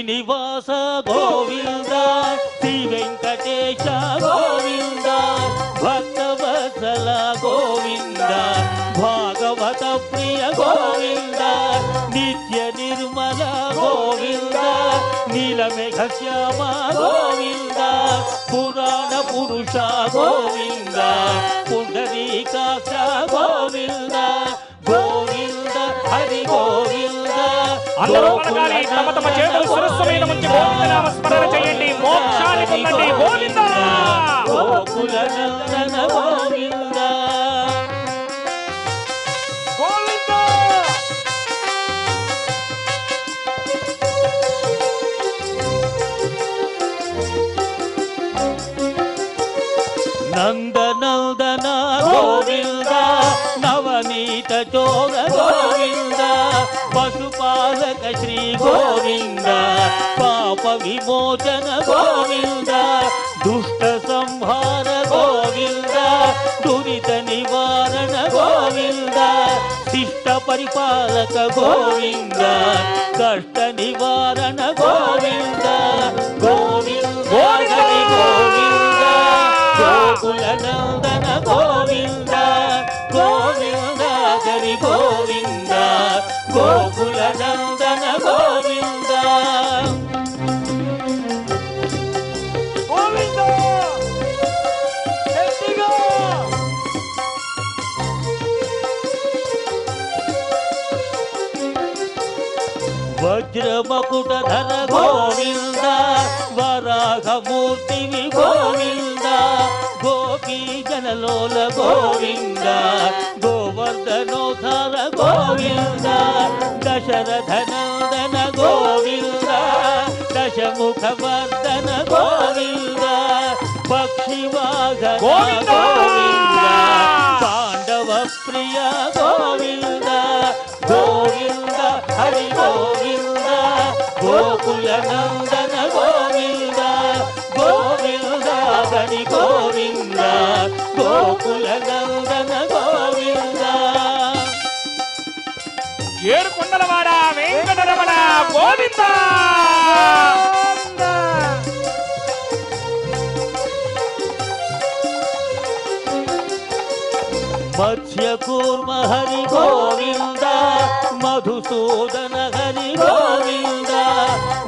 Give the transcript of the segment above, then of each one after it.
శ్రీనివాస గోవింద శ్రీ వెంకటేశ గోవింద భక్తవత్సల గోవింద భాగవత ప్రియ గోవింద నిత్య నిర్మల గోవింద నీలమేఘ శ్యామ గోవింద పురాణ పురుష గోవింద పుండరీకాక్ష గోవింద గోవింద హరి గోవింద. అందరూ పలకాలి, తమ తమ చేతులు శిరస్సు మీద ఉంచి గోవిందనామ స్మరణ చేయండి, మోక్షాన్ని పొందండి. గోవింద గోకుల నందన గోవింద గోవింద. నందనందన గోవింద నవనీత చోర గోవింద పశుపాలక శ్రీ గోవింద పాప విమోచన గోవింద దుష్ట సంహార గోవింద దురిత నివారణ గోవింద శిష్ట పరిపాలక గోవింద కష్ట నివారణ గోవింద గోవింద హరి గోవింద గోకుల నందన గోవింద గోవింద హరి గోవింద గోకుల నందన గోవింద గోవింద గట్టిగా. వజ్రమకుటధర గోవింద వరాహమూర్తివి గోవింద గోపీ జనలోల గోవింద గోవర్ధనోధర గోవింద దశరథనందన గోవింద దశముఖవర్ధన గోవింద పక్షివాహన గోవింద పాండవ ప్రియ గోవింద గోవింద హరి గోవింద గోకుల నందన గోవింద గోవింద హరి గోవింద గోకుల నందన గోవింద. ఏడు కొండలవాడ వెంకటరమణ గోవింద. మత్స్యకూర్మ హరి గోవింద మధుసూదన హరి గోవింద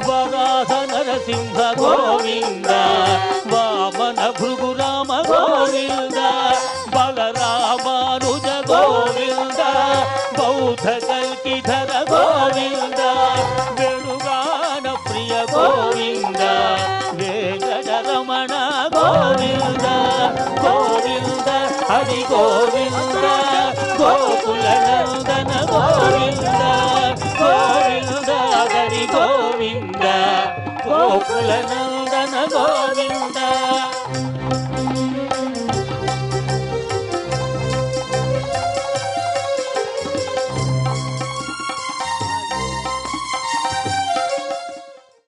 వరాహ నరసింహ గోవింద వామన భృగురామ గోవింద బలరామానుజ గోవింద బౌద్ధ కల్కిధర గోవింద వేణుగాన ప్రియ గోవింద వెంకటరమణ గోవింద గోవింద హరి గోవింద గోకుల నందన గోవింద గోవింద హరి గోవింద గోకుల